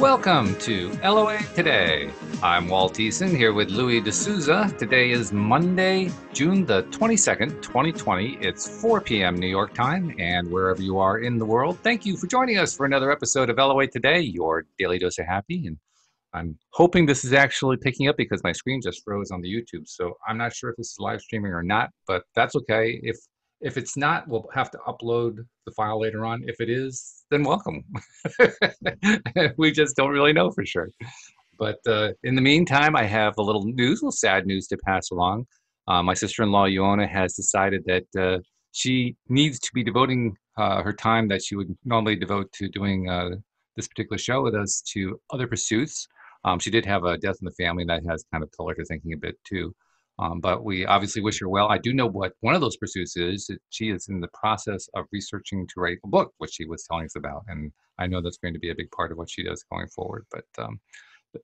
Welcome to LOA Today. I'm Walt Eason here with Louis D'Souza. Today is Monday, June the 22nd, 2020. It's 4 p.m. New York time, and wherever you are in the world, thank you for joining us for another episode of LOA Today, your daily dose of happy. And I'm hoping this is actually picking up because my screen just froze on the YouTube. So I'm not sure if this is live streaming or not, but that's okay. If it's not, we'll have to upload the file later on. If it is, then welcome. We just don't really know for sure. But in the meantime, I have a little sad news to pass along. My sister-in-law, Uohna, has decided that she needs to be devoting her time that she would normally devote to doing this particular show with us to other pursuits. She did have a death in the family that has kind of colored her thinking a bit too. But we obviously wish her well. I do know what one of those pursuits is. She is in the process of researching to write a book, which she was telling us about. And I know that's going to be a big part of what she does going forward. But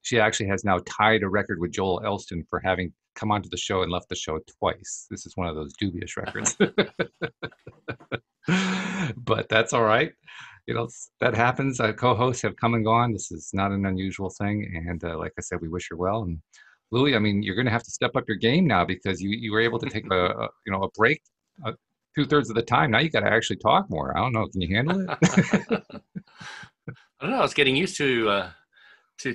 she actually has now tied a record with Joel Elston for having come onto the show and left the show twice. This is one of those dubious records. But that's all right. You know, that happens. Co-hosts have come and gone. This is not an unusual thing. And like I said, we wish her well. And Louis, I mean, you're going to have to step up your game now because you were able to take a break 2/3 of the time. Now you got to actually talk more. I don't know. Can you handle it? I don't know. I was getting used to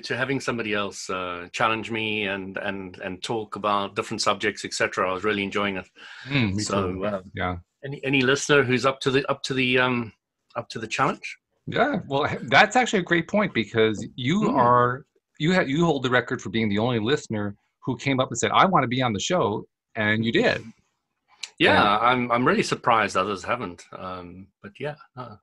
having somebody else challenge me and talk about different subjects, etc. I was really enjoying it. Me too. Yeah. Any listener who's up to the challenge? Yeah. Well, that's actually a great point because you hold the record for being the only listener who came up and said, "I want to be on the show," and you did. Yeah, I'm really surprised others haven't. But yeah, but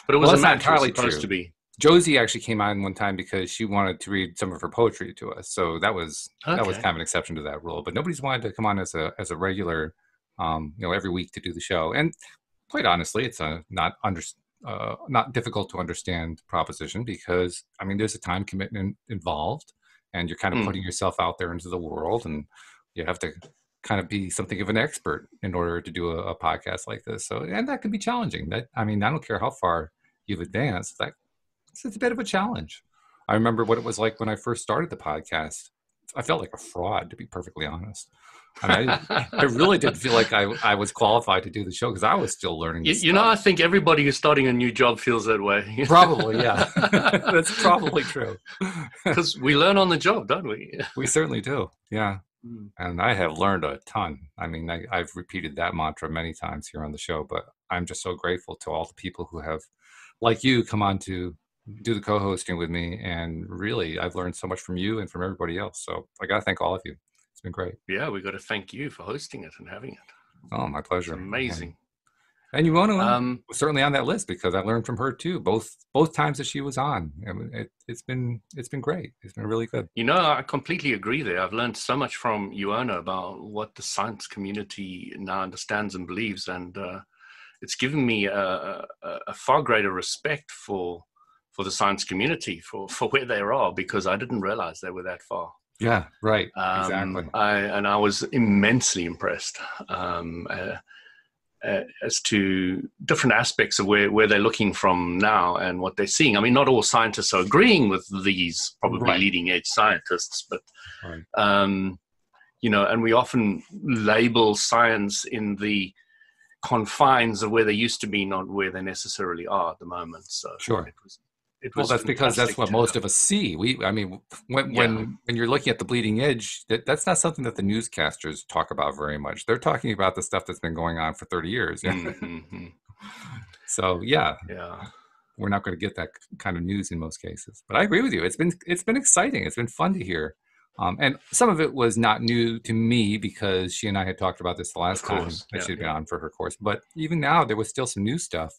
it was not entirely supposed to be. Josie actually came on one time because she wanted to read some of her poetry to us, so that was kind of an exception to that rule. But nobody's wanted to come on as a regular, every week to do the show. And quite honestly, it's not difficult to understand proposition because, I mean, there's a time commitment involved and you're kind of putting yourself out there into the world and you have to kind of be something of an expert in order to do a podcast like this. So, and that can be challenging. I don't care how far you've advanced, it's a bit of a challenge. I remember what it was like when I first started the podcast. I felt like a fraud, to be perfectly honest. I really did feel like I was qualified to do the show because I was still learning this stuff. I think everybody who's starting a new job feels that way. Probably, yeah. That's probably true. Because we learn on the job, don't we? We certainly do, yeah. And I have learned a ton. I mean, I've repeated that mantra many times here on the show, but I'm just so grateful to all the people who have, like you, come on to do the co-hosting with me. And really, I've learned so much from you and from everybody else. So I got to thank all of you. It's been great. Yeah, we got to thank you for hosting it and having it. Oh, my pleasure. It's amazing. And Uohna was certainly on that list because I learned from her too. Both times that she was on, it's been great. It's been really good. I completely agree there. I've learned so much from Uohna about what the science community now understands and believes, and it's given me a far greater respect for the science community for where they are because I didn't realize they were that far. Yeah, right. Exactly. I was immensely impressed as to different aspects of where they're looking from now and what they're seeing. I mean, not all scientists are agreeing with these probably leading edge scientists, but, and we often label science in the confines of where they used to be, not where they necessarily are at the moment. So sure. That's because that's what most of us see. When you're looking at the bleeding edge, that's not something that the newscasters talk about very much. They're talking about the stuff that's been going on for 30 years. Mm-hmm. So yeah, we're not going to get that kind of news in most cases. But I agree with you. It's been exciting. It's been fun to hear. And some of it was not new to me because she and I had talked about this the last time that she'd been on for her course. But even now, there was still some new stuff.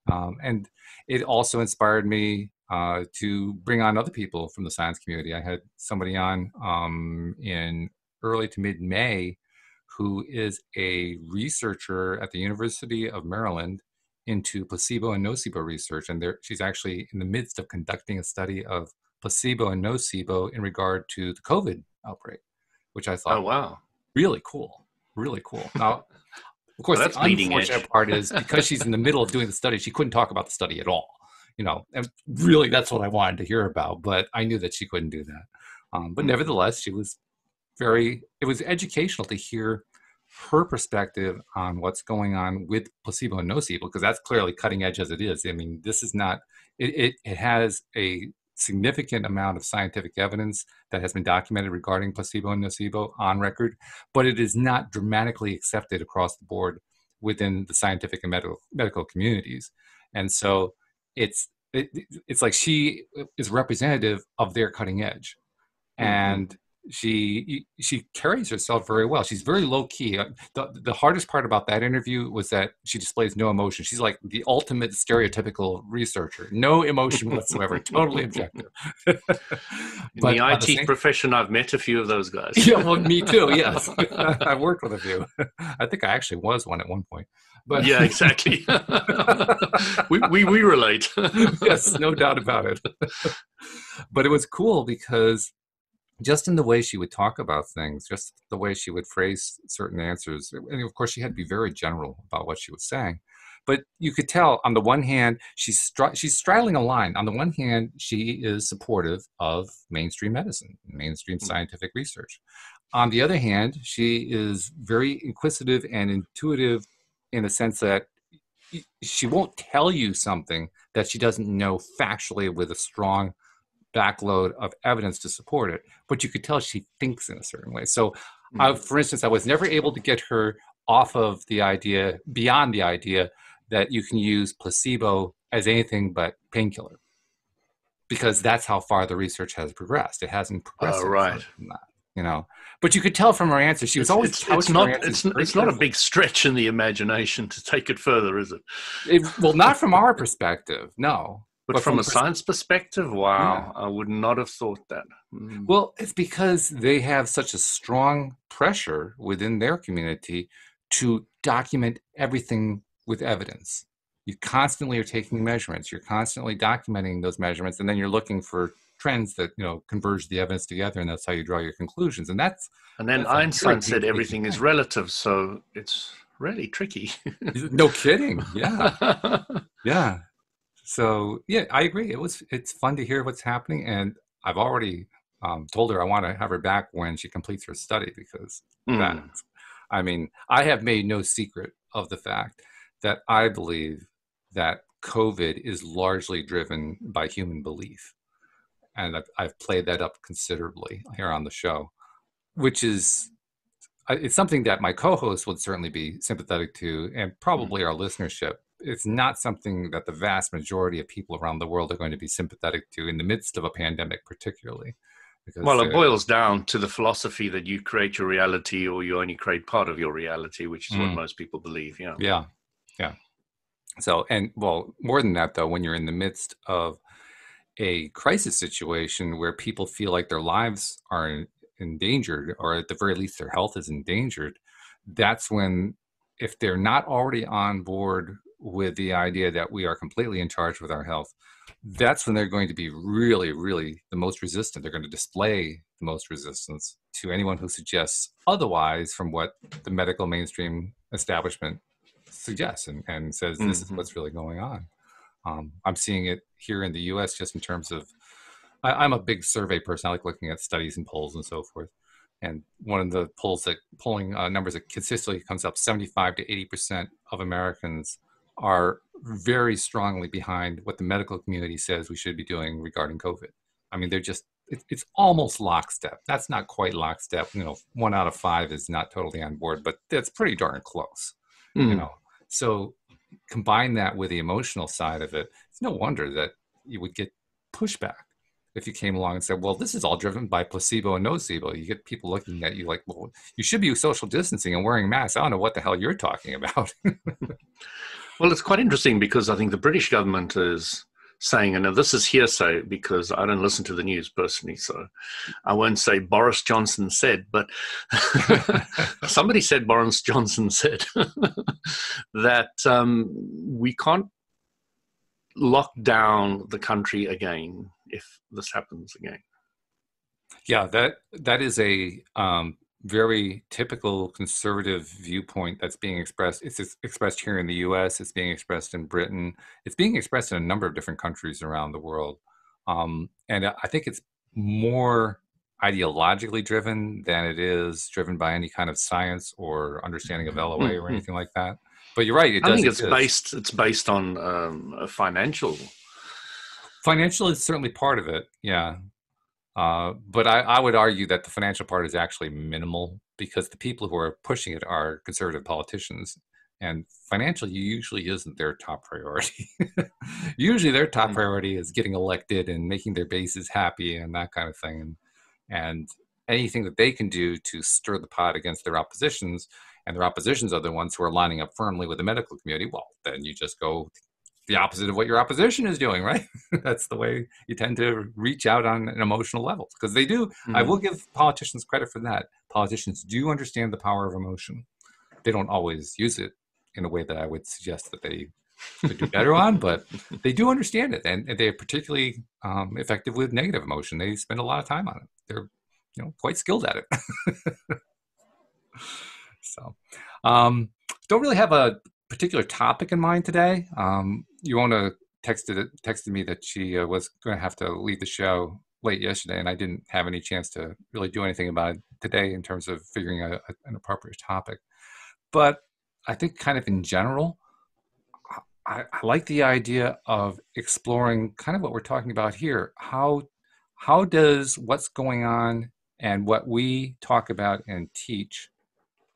And it also inspired me to bring on other people from the science community. I had somebody on in early to mid-May who is a researcher at the University of Maryland into placebo and nocebo research. And she's actually in the midst of conducting a study of placebo and nocebo in regard to the COVID outbreak, which I thought, really cool. Now, of course, the unfortunate part is because she's in the middle of doing the study, she couldn't talk about the study at all. and really that's what I wanted to hear about, but I knew that she couldn't do that. But nevertheless, it was educational to hear her perspective on what's going on with placebo and nocebo, because that's clearly cutting edge as it is. I mean, this is not, it has a significant amount of scientific evidence that has been documented regarding placebo and nocebo on record, but it is not dramatically accepted across the board within the scientific and medical communities. And so it's like she is representative of their cutting edge. And she carries herself very well. She's very low key. The hardest part about that interview was that she displays no emotion. She's like the ultimate stereotypical researcher, no emotion whatsoever, totally objective. In the IT profession, I've met a few of those guys. Yeah, well, me too. Yes, I've worked with a few. I think I actually was one at one point. But yeah, exactly. we relate. Yes, no doubt about it. But it was cool because just in the way she would talk about things, just the way she would phrase certain answers. And of course, she had to be very general about what she was saying. But you could tell, on the one hand, she's straddling a line. On the one hand, she is supportive of mainstream medicine, mainstream scientific research. On the other hand, she is very inquisitive and intuitive in the sense that she won't tell you something that she doesn't know factually with a strong backload of evidence to support it, but you could tell she thinks in a certain way. So, for instance, I was never able to get her off of the idea, beyond the idea that you can use placebo as anything but painkiller, because that's how far the research has progressed. It hasn't progressed right. from that, But you could tell from her answer, she was always couching her answers. It's not a big stretch in the imagination to take it further, is it? Well, not from our perspective, no. But from a science perspective, wow, yeah. I would not have thought that. Well, it's because they have such a strong pressure within their community to document everything with evidence. You constantly are taking measurements. You're constantly documenting those measurements, and then you're looking for trends that converge the evidence together, and that's how you draw your conclusions. And then Einstein said everything is relative, so it's really tricky. No kidding. Yeah. Yeah. So yeah, I agree. It's fun to hear what's happening, and I've already told her I want to have her back when she completes her study, because I have made no secret of the fact that I believe that COVID is largely driven by human belief, and I've played that up considerably here on the show, which is it's something that my co-host would certainly be sympathetic to, and probably our listenership. It's not something that the vast majority of people around the world are going to be sympathetic to in the midst of a pandemic, particularly. Well, it boils down to the philosophy that you create your reality, or you only create part of your reality, which is what most people believe. Yeah. Yeah. Yeah. So, and well, more than that, though, when you're in the midst of a crisis situation where people feel like their lives are endangered, or at the very least their health is endangered, that's when, if they're not already on board with the idea that we are completely in charge with our health, that's when they're going to be really, really the most resistant. They're going to display the most resistance to anyone who suggests otherwise from what the medical mainstream establishment suggests and says this is what's really going on. I'm seeing it here in the U.S. just in terms of, I'm a big survey person. I like looking at studies and polls and so forth. And one of the polling numbers that consistently comes up, 75 to 80% of Americans are very strongly behind what the medical community says we should be doing regarding COVID. I mean, it's almost lockstep. That's not quite lockstep. 1 out of 5 is not totally on board, but that's pretty darn close. So combine that with the emotional side of it. It's no wonder that you would get pushback if you came along and said, well, this is all driven by placebo and nocebo. You get people looking at you like, well, you should be social distancing and wearing masks. I don't know what the hell you're talking about. Well, it's quite interesting because I think the British government is saying, and now this is hearsay because I don't listen to the news personally, so I won't say Boris Johnson said, but somebody said Boris Johnson said that we can't lock down the country again if this happens again. Yeah, that is a very typical conservative viewpoint that's being expressed. It's expressed here in the US, it's being expressed in Britain, it's being expressed in a number of different countries around the world. And I think it's more ideologically driven than it is driven by any kind of science or understanding of LOA or anything like that. But you're right, it I does think exist. it's based on a financial. Financial is certainly part of it, yeah. But I would argue that the financial part is actually minimal because the people who are pushing it are conservative politicians, and financial usually isn't their top priority. Usually their top priority is getting elected and making their bases happy and that kind of thing. And anything that they can do to stir the pot against their oppositions, and their oppositions are the ones who are lining up firmly with the medical community, well, then you just go the opposite of what your opposition is doing, right? That's the way you tend to reach out on an emotional level, because they do. I will give politicians credit for that. Politicians do understand the power of emotion. They don't always use it in a way that I would suggest that they could do better on, but they do understand it, and they're particularly effective with negative emotion. They spend a lot of time on it. They're, quite skilled at it. So, don't really have a particular topic in mind today. Uohna texted me that she was going to have to leave the show late yesterday, and I didn't have any chance to really do anything about it today in terms of figuring out an appropriate topic. But I think kind of in general, I like the idea of exploring kind of what we're talking about here. How does what's going on and what we talk about and teach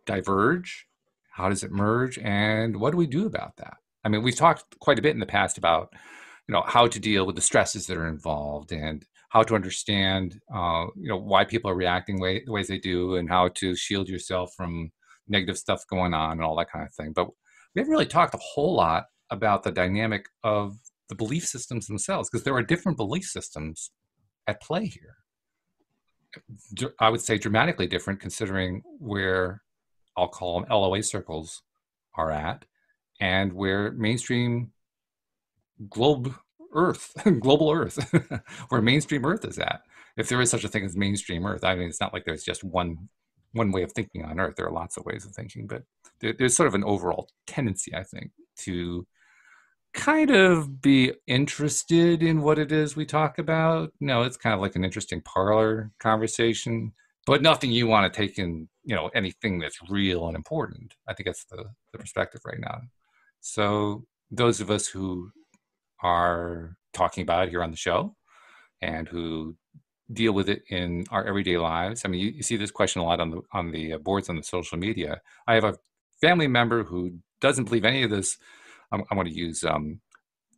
diverge? How does it merge? And what do we do about that? I mean, we've talked quite a bit in the past about, how to deal with the stresses that are involved and how to understand, why people are reacting the ways they do and how to shield yourself from negative stuff going on and all that kind of thing. But we haven't really talked a whole lot about the dynamic of the belief systems themselves, because there are different belief systems at play here. I would say dramatically different, considering where I'll call them LOA circles are at, and where mainstream global Earth, where mainstream Earth is at. If there is such a thing as mainstream Earth, I mean, it's not like there's just one way of thinking on Earth. There are lots of ways of thinking, but there's sort of an overall tendency, I think, to kind of be interested in what it is we talk about. It's kind of like an interesting parlor conversation, but nothing you want to take in, anything that's real and important. I think that's the perspective right now. So those of us who are talking about it here on the show and who deal with it in our everyday lives. I mean, you see this question a lot on the boards on the social media. I have a family member who doesn't believe any of this. I'm going to use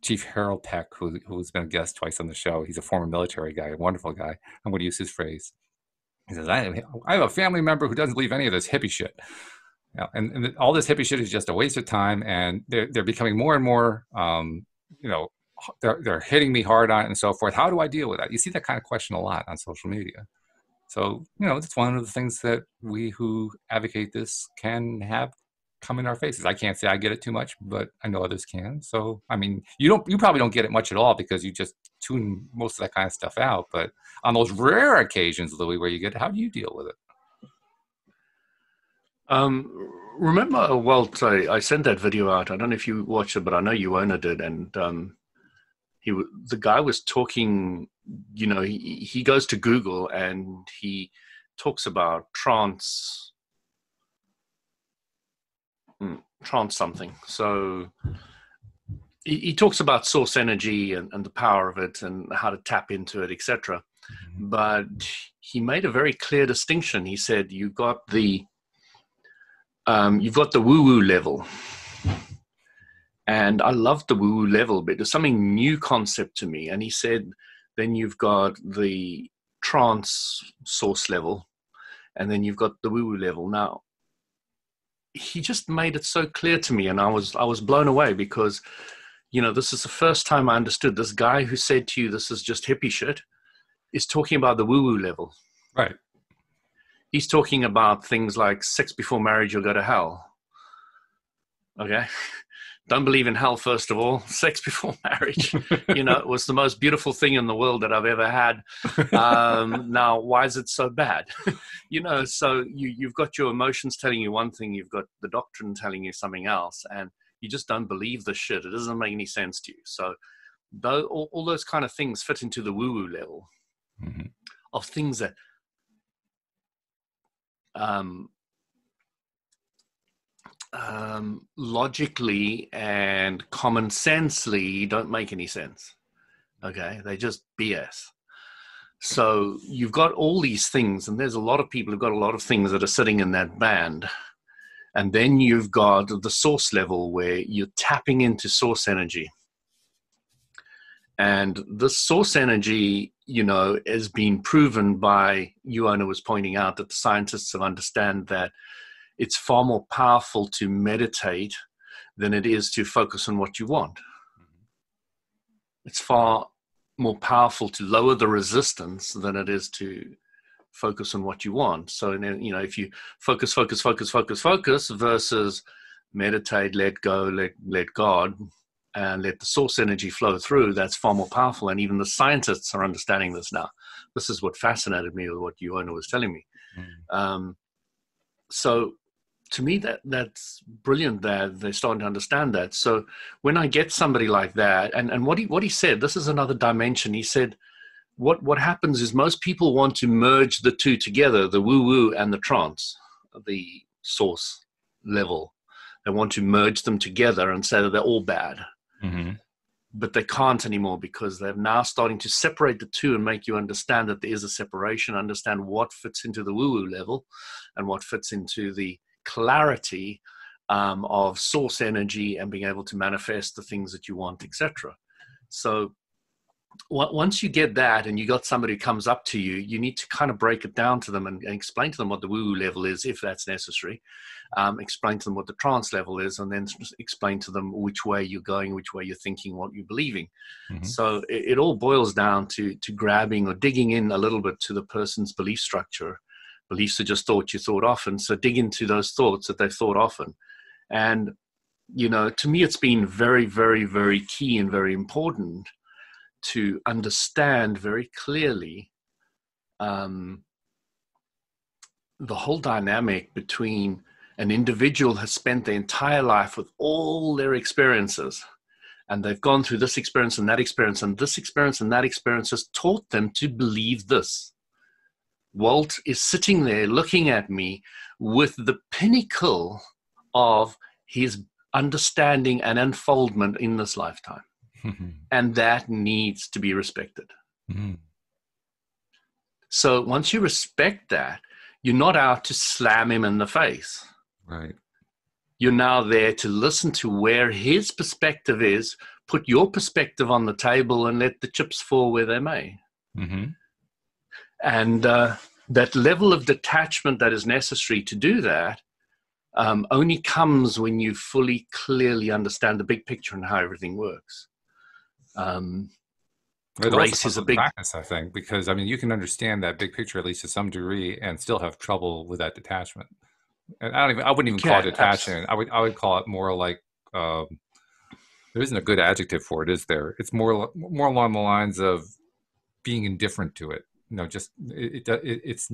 Chief Harold Peck, who's been a guest twice on the show. He's a former military guy, a wonderful guy. I'm going to use his phrase. He says, I have a family member who doesn't believe any of this hippie shit. And all this hippie shit is just a waste of time. And they're becoming more and more, they're hitting me hard on it and so forth. How do I deal with that? You see that kind of question a lot on social media. So, it's one of the things that we who advocate this can have come in our faces. I can't say I get it too much, but I know others can. So, I mean, you probably don't get it much at all because you just tune most of that kind of stuff out. But on those rare occasions, Louis, where you get it, how do you deal with it? Remember, Walt, I sent that video out. I don't know if you watched it, but I know Uohna did. And the guy was talking, he goes to Google and he talks about trance something. So he talks about source energy and the power of it and how to tap into it, etc. But he made a very clear distinction. He said, you've got the woo-woo level. And I loved the woo-woo level, but there's something new concept to me. And he said, then you've got the trance source level, and then you've got the woo-woo level. Now, he just made it so clear to me, and I was blown away because, this is the first time I understood this guy who said to you, this is just hippie shit, is talking about the woo-woo level. Right. He's talking about things like sex before marriage, you'll go to hell. Okay. don't believe in hell, first of all. Sex before marriage, it was the most beautiful thing in the world that I've ever had. Now, why is it so bad? So you've got your emotions telling you one thing, you've got the doctrine telling you something else, and you just don't believe the shit. It doesn't make any sense to you. So though all those kind of things fit into the woo-woo level of things that logically and common sensely don't make any sense. Okay, they just BS. So you've got all these things, and there's a lot of people who've got a lot of things that are sitting in that band. And then you've got the source level where you're tapping into source energy. And this source energy, has been proven by, Uohna was pointing out that the scientists have understand that it's far more powerful to meditate than it is to focus on what you want. It's far more powerful to lower the resistance than it is to focus on what you want. So, if you focus versus meditate, let go, let God, and let the source energy flow through, that's far more powerful. And even the scientists are understanding this now. This is what fascinated me with what Uohna was telling me. So to me, that's brilliant that they're starting to understand that. So when I get somebody like that, and what he said, this is another dimension. He said, what happens is most people want to merge the two together, the woo-woo and the trance, the source level. They want to merge them together and say that they're all bad. But they can't anymore, because they're now starting to separate the two and make you understand that there is a separation, understand what fits into the woo-woo level and what fits into the clarity of source energy and being able to manifest the things that you want, etc. So once you get that and you got somebody who comes up to you, you need to kind of break it down to them and explain to them what the woo-woo level is, if that's necessary. Explain to them what the trance level is, and then explain to them which way you're going, which way you're thinking, what you're believing. So it all boils down to grabbing or digging in a little bit to the person's belief structure. Beliefs are just thoughts you thought often. So dig into those thoughts that they've thought often. And, to me, it's been very, very, very key and very important to understand very clearly the whole dynamic between an individual has spent their entire life with all their experiences, and they've gone through this experience and that experience, and this experience and that experience has taught them to believe this. Walt is sitting there looking at me with the pinnacle of his understanding and unfoldment in this lifetime. And that needs to be respected. So once you respect that, you're not out to slam him in the face. Right. You're now there to listen to where his perspective is, put your perspective on the table, and let the chips fall where they may. And that level of detachment that is necessary to do that only comes when you fully, clearly understand the big picture and how everything works. Race is a big practice, I think, because you can understand that big picture at least to some degree and still have trouble with that detachment. And I wouldn't even call it detachment. I would call it more like there isn't a good adjective for it, is there? It's more along the lines of being indifferent to it. Just it's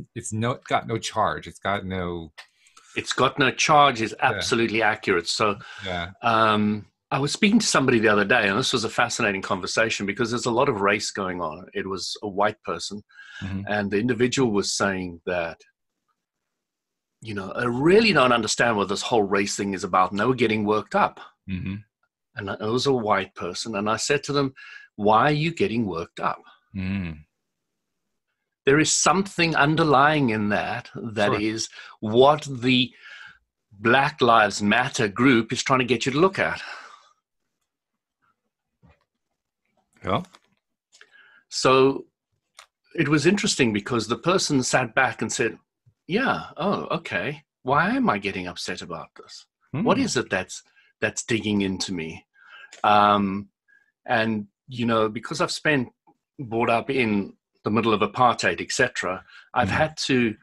got no charge. It's got no charge is absolutely accurate. So I was speaking to somebody the other day, and this was a fascinating conversation because there's a lot of race going on. It was a white person, and the individual was saying that, I really don't understand what this whole race thing is about. And they were getting worked up. And it was a white person. And I said to them, why are you getting worked up? There is something underlying in that is what the Black Lives Matter group is trying to get you to look at. Yeah. So it was interesting because the person sat back and said, okay, why am I getting upset about this? What is it that's digging into me? And, because I've brought up in the middle of apartheid, etc., I've had to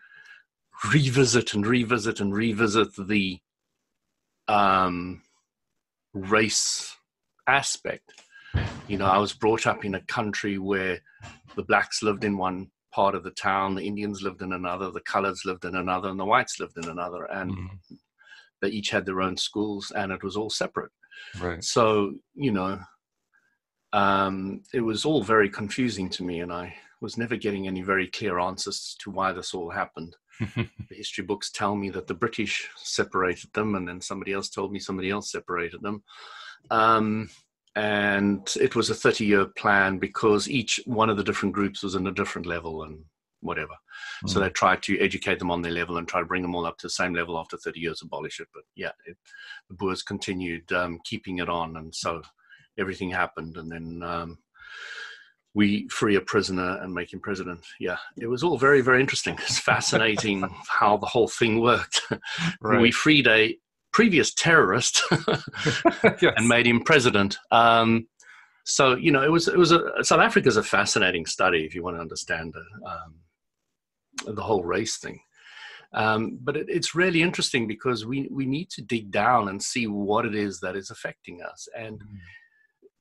revisit the race aspect. I was brought up in a country where the blacks lived in one part of the town, the Indians lived in another, the coloreds lived in another, and the whites lived in another. And they each had their own schools, and it was all separate. Right. So, it was all very confusing to me, and I was never getting any very clear answers to why this all happened. The history books tell me that the British separated them, and then somebody else told me somebody else separated them. And it was a 30-year plan because each one of the different groups was in a different level and whatever. So they tried to educate them on their level and try to bring them all up to the same level after 30 years, abolish it. But yeah, the Boers continued keeping it on. And so everything happened. And then we free a prisoner and make him president. Yeah, it was all very, very interesting. It's fascinating how the whole thing worked. Right. We freed a previous terrorist yes. and made him president. So, South Africa is a fascinating study if you want to understand the whole race thing. But it's really interesting because we need to dig down and see what it is that is affecting us. And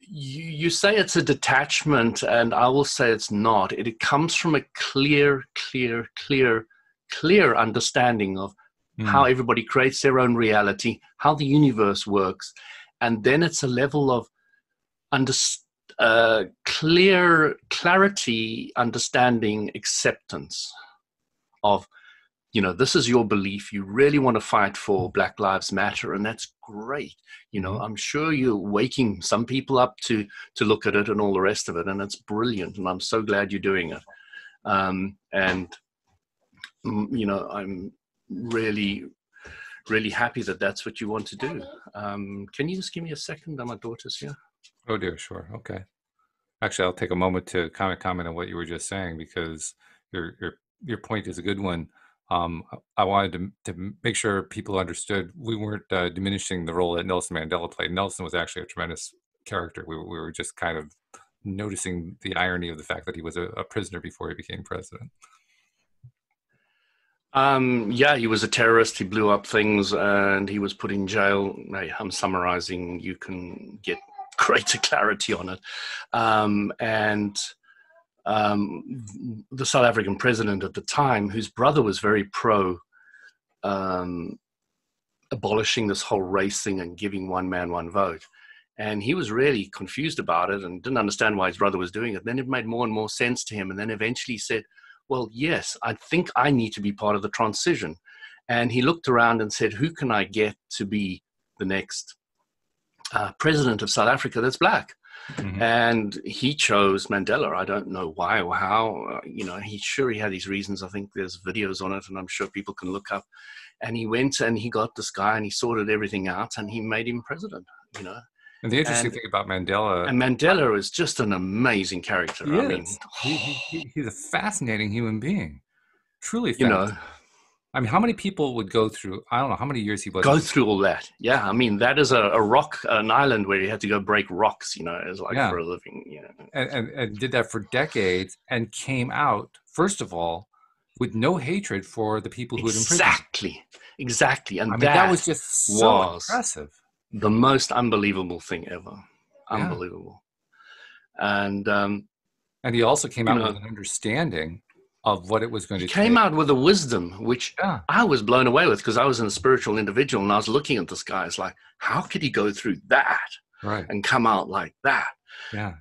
you say it's a detachment, and I will say it's not. It comes from a clear understanding of how everybody creates their own reality, how the universe works. And then it's a level of clarity, understanding, acceptance of, this is your belief. You really want to fight for Black Lives Matter, and that's great. I'm sure you're waking some people up to look at it and all the rest of it, and it's brilliant, and I'm so glad you're doing it. I'm really, really happy that that's what you want to do. Can you just give me a second? My daughter's here. Oh dear, sure. Okay. Actually, I'll take a moment to comment on what you were just saying, because your point is a good one. I wanted to make sure people understood we weren't diminishing the role that Nelson Mandela played. Nelson was actually a tremendous character. We were just kind of noticing the irony of the fact that he was a prisoner before he became president. Yeah, he was a terrorist. He blew up things and he was put in jail. I'm summarizing. You can get greater clarity on it. The South African president at the time, whose brother was very pro abolishing this whole race thing and giving one man, one vote. And he was really confused about it and didn't understand why his brother was doing it. Then it made more and more sense to him. And then eventually said, well, yes, I think I need to be part of the transition. And he looked around and said, who can I get to be the next president of South Africa that's black? Mm-hmm. And he chose Mandela. I don't know why or how. He had his reasons. I think there's videos on it, and I'm sure people can look up. And he went and he got this guy and he sorted everything out and he made him president, And the interesting thing about Mandela... And Mandela is just an amazing character. He's a fascinating human being. Truly fascinating. I mean, how many people would go through, I don't know how many years he was... Go through all that. Yeah, I mean, that is an island where you had to go break rocks, as like for a living. And did that for decades and came out, first of all, with no hatred for the people who had imprisoned him. Exactly. And that was just so impressive. The most unbelievable thing ever. Unbelievable. And he also came out with an understanding of what it was going to take. He came out with a wisdom, which I was blown away with, because I was a spiritual individual and I was looking at this guy. It's like, how could he go through that and come out like that? Yeah.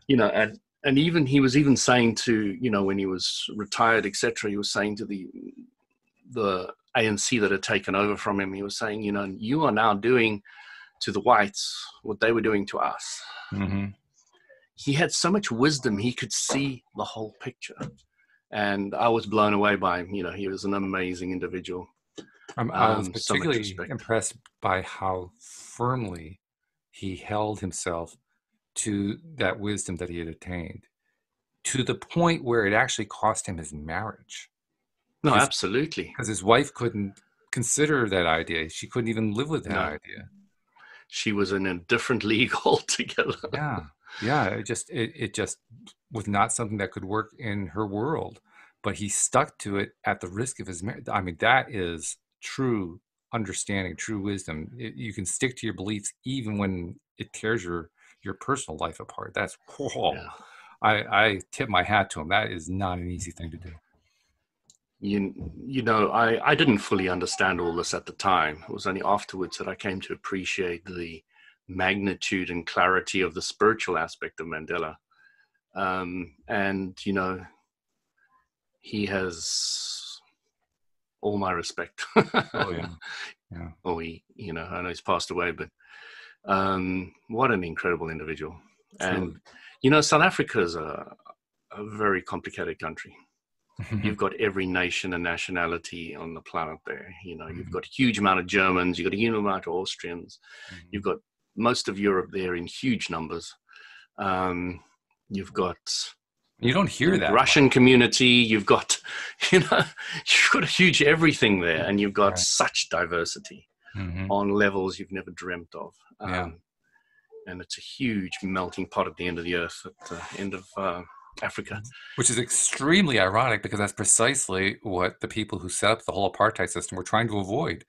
And even he was even saying to, when he was retired, etc., he was saying to the ANC that had taken over from him, he was saying, you are now doing to the whites what they were doing to us. Mm-hmm. He had so much wisdom, he could see the whole picture. And I was blown away by him. He was an amazing individual. I was particularly impressed by how firmly he held himself to that wisdom that he had attained, to the point where it actually cost him his marriage. No, absolutely. Because his wife couldn't consider that idea. She couldn't even live with that idea. She was in a different league altogether. Yeah. It just was not something that could work in her world. But he stuck to it at the risk of his marriage. I mean, that is true understanding, true wisdom. You can stick to your beliefs even when it tears your personal life apart. That's whoa. Yeah. I tip my hat to him. That is not an easy thing to do. You know, I didn't fully understand all this at the time. It was only afterwards that I came to appreciate the magnitude and clarity of the spiritual aspect of Mandela. And, you know, he has all my respect. Oh, yeah. Yeah. Oh, you know, I know he's passed away, but what an incredible individual. Truly. And, you know, South Africa is a very complicated country. You've got every nation and nationality on the planet there. You know, you've got a huge amount of Germans, you've got a huge amount of Austrians, you've got most of Europe there in huge numbers. You've got you don't hear that Russian much. community. You've got, you know, you've got a huge everything there, and you've got such diversity on levels you've never dreamt of. And it's a huge melting pot at the end of the earth, at the end of Africa. Which is extremely ironic because that's precisely what the people who set up the whole apartheid system were trying to avoid.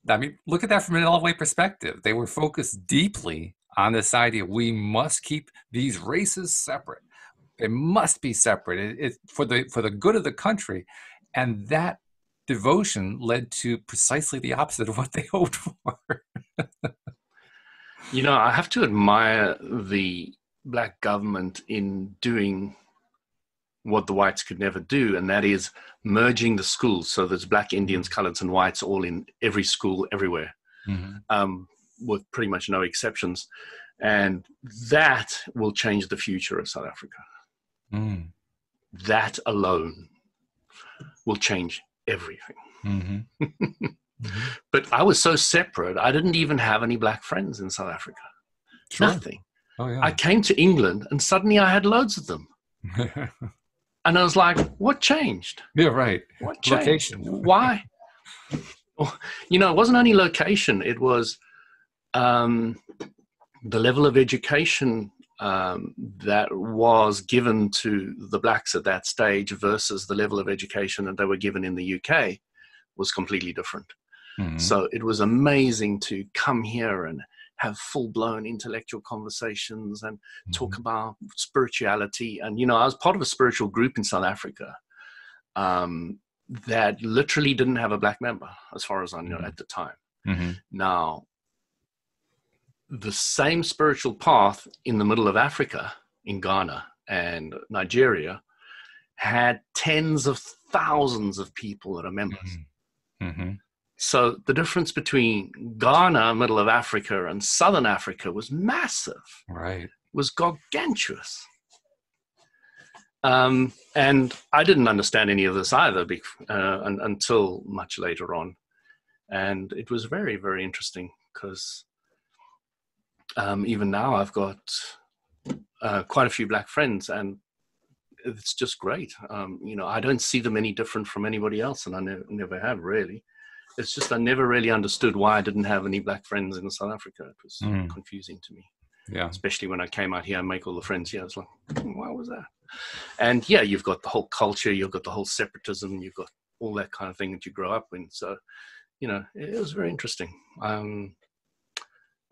I mean, look at that from an LOA perspective. They were focused deeply on this idea: we must keep these races separate. They must be separate. It's for the good of the country. And that devotion led to precisely the opposite of what they hoped for. You know, I have to admire the Black government in doing what the whites could never do, and that is merging the schools. So there's Black, Indians, coloreds, and whites all in every school everywhere, with pretty much no exceptions. And that will change the future of South Africa. That alone will change everything. But I was so separate, I didn't even have any Black friends in South Africa. Sure. Nothing. Oh, yeah. I came to England and suddenly I had loads of them. And I was like, what changed? Yeah, right. What changed? Location. Why? You know, it wasn't only location. It was the level of education that was given to the Blacks at that stage versus the level of education that they were given in the UK was completely different. So it was amazing to come here and have full-blown intellectual conversations and talk about spirituality. And, you know, I was part of a spiritual group in South Africa that literally didn't have a Black member, as far as I know at the time. Now, the same spiritual path in the middle of Africa, in Ghana and Nigeria, had tens of thousands of people that are members. So the difference between Ghana, middle of Africa, and Southern Africa was massive. Right. Was gargantuous. And I didn't understand any of this either until much later on. And it was very, very interesting because even now I've got quite a few Black friends, and it's just great. You know, I don't see them any different from anybody else, and I never have really. It's just I never really understood why I didn't have any Black friends in South Africa. It was confusing to me. Yeah. Especially when I came out here and make all the friends here. I was like, why was that? And yeah, you've got the whole culture, you've got the whole separatism, you've got all that kind of thing that you grow up in. So, you know, it was very interesting.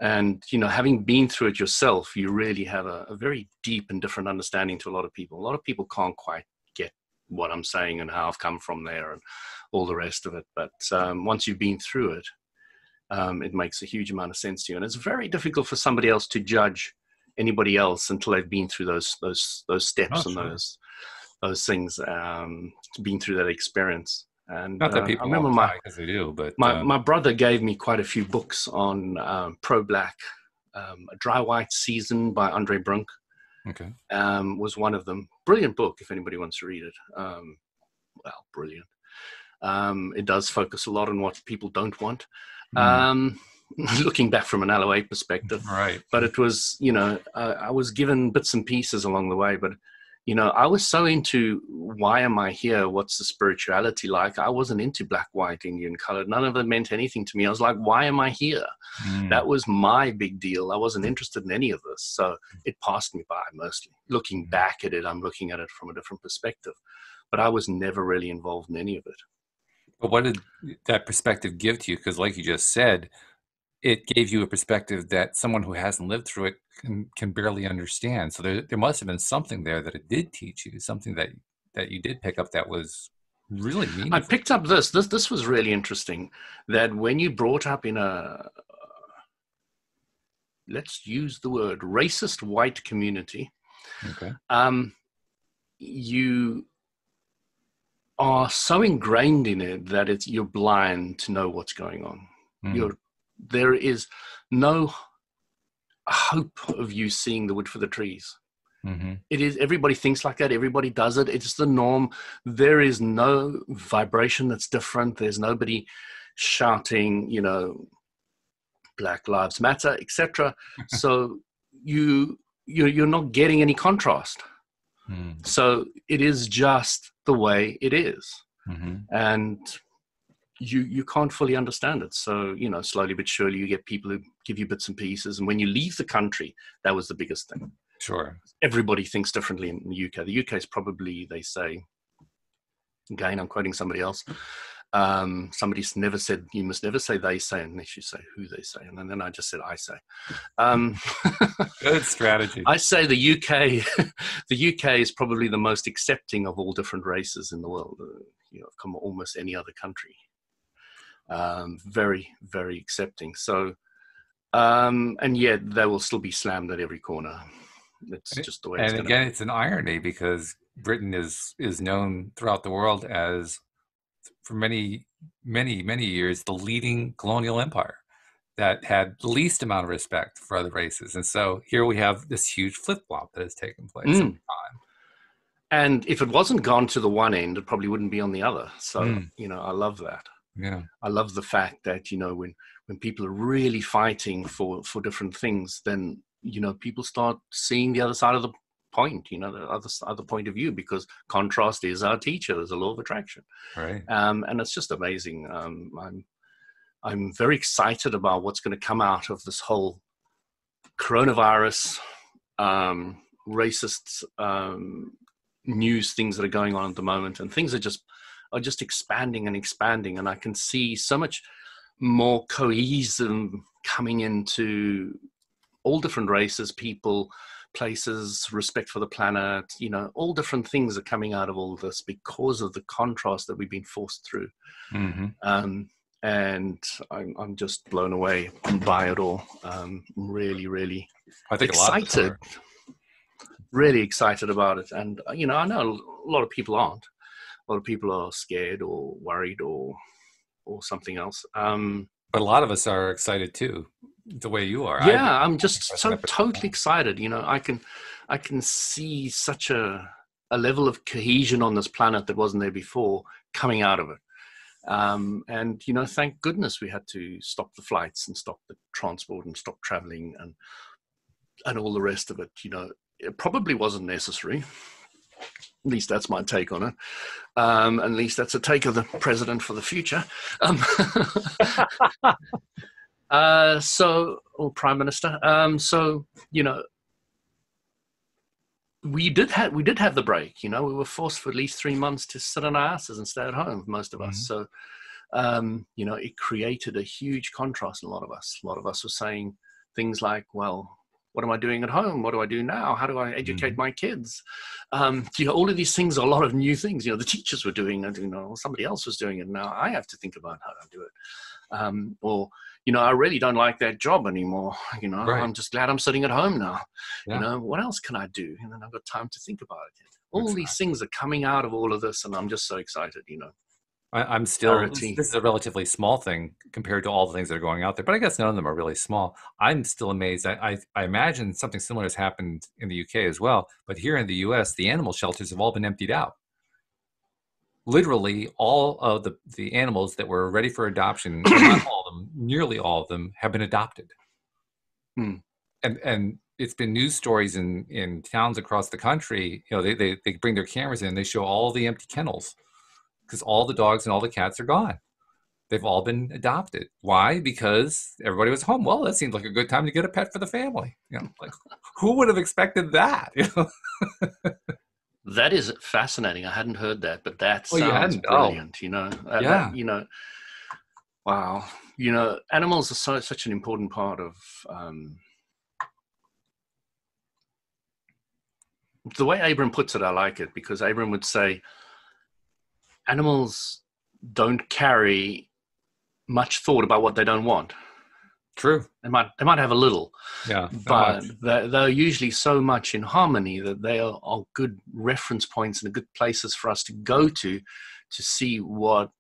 And, you know, having been through it yourself, you really have a very deep and different understanding to a lot of people. A lot of people can't quite get what I'm saying and how I've come from there and all the rest of it. But once you've been through it, it makes a huge amount of sense to you. And it's very difficult for somebody else to judge anybody else until they've been through those steps those things, been through that experience. And not that people I remember because they do, but my brother gave me quite a few books on pro-Black. A Dry White Season by Andre Brunk was one of them. Brilliant book if anybody wants to read it. Well, brilliant. It does focus a lot on what people don't want. Looking back from an LOA perspective. Right. But it was, you know, I was given bits and pieces along the way, but, you know, I was so into why am I here? What's the spirituality like? I wasn't into Black, white, Indian, colored. None of it meant anything to me. I was like, why am I here? That was my big deal. I wasn't interested in any of this. So it passed me by mostly. Looking back at it, I'm looking at it from a different perspective. But I was never really involved in any of it. But what did that perspective give to you? Because like you just said, it gave you a perspective that someone who hasn't lived through it can barely understand. So there must have been something there that it did teach you, something that you did pick up that was really I meaningful. picked up this was really interesting, that when you brought up in a, let's use the word, racist white community, Okay. You are so ingrained in it that you're blind to know what's going on. Mm. There is no hope of you seeing the wood for the trees. Mm-hmm. It is, everybody thinks like that, everybody does it, it's the norm. There is no vibration that's different. There's nobody shouting, Black Lives Matter, etc. So you're not getting any contrast. Mm. So it is just the way it is. Mm-hmm. And you can't fully understand it. So, slowly but surely you get people who give you bits and pieces. And when you leave the country, that was the biggest thing. Sure. Everybody thinks differently in the UK. The UK is probably, they say, again, I'm quoting somebody else, somebody's never said, you must never say they say unless you say who they say. And then I just said I say. Good strategy. I say the UK, the UK is probably the most accepting of all different races in the world. From almost any other country. Very, very accepting. So, and yet they will still be slammed at every corner. It's just the way it's going to be. And again, it's an irony because Britain is known throughout the world as, for many, many, many years, the leading colonial empire that had the least amount of respect for other races. And so here we have this huge flip-flop that has taken place over time. And if it wasn't gone to the one end, it probably wouldn't be on the other. So, I love that. Yeah. I love the fact that, when people are really fighting for different things, then, people start seeing the other side of the point, the other point of view, because contrast is our teacher. There's a law of attraction. Right. And it's just amazing. I'm very excited about what's going to come out of this whole coronavirus, racist news things that are going on at the moment, and things are just expanding and expanding, and I can see so much more cohesion coming into all different races, people, places, respect for the planet, all different things are coming out of all of this because of the contrast that we've been forced through. And I'm just blown away by it all. Really, really excited. Really excited about it. And, I know a lot of people aren't. A lot of people are scared or worried or something else. But a lot of us are excited too, the way you are. Yeah, I'm just so totally excited. I can see such a level of cohesion on this planet that wasn't there before coming out of it. And, thank goodness we had to stop the flights and stop the transport and stop traveling and all the rest of it. It probably wasn't necessary. At least that's my take on it. At least that's a take of the president for the future. Or prime minister. We did have the break. We were forced for at least 3 months to sit on our asses and stay at home, most of us. So, it created a huge contrast in a lot of us. A lot of us were saying things like, well, what am I doing at home? What do I do now? How do I educate my kids? All of these things are a lot of new things. The teachers were doing it, somebody else was doing it. Now I have to think about how to do it. I really don't like that job anymore. Right. I'm just glad I'm sitting at home now. Yeah. What else can I do? And then I've got time to think about it. All these things are coming out of all of this, and I'm just so excited, I'm still, this is a relatively small thing compared to all the things that are going out there, but I guess none of them are really small. I'm still amazed. I imagine something similar has happened in the UK as well, but here in the US, the animal shelters have all been emptied out. Literally all of the animals that were ready for adoption, not all of them, nearly all of them have been adopted. And it's been news stories in towns across the country. They bring their cameras in, they show all the empty kennels, because all the dogs and all the cats are gone. They've all been adopted. Why? Because everybody was home. Well, that seems like a good time to get a pet for the family. Who would have expected that? That is fascinating. I hadn't heard that, but that Oh, you sounds hadn't? Oh, brilliant. You know, yeah. wow. You know, animals are such an important part of the way Abram puts it. I like it because Abram would say animals don't carry much thought about what they don't want. True. They might have a little, Yeah, not but much. they're usually so much in harmony that they are good reference points and good places for us to go to see what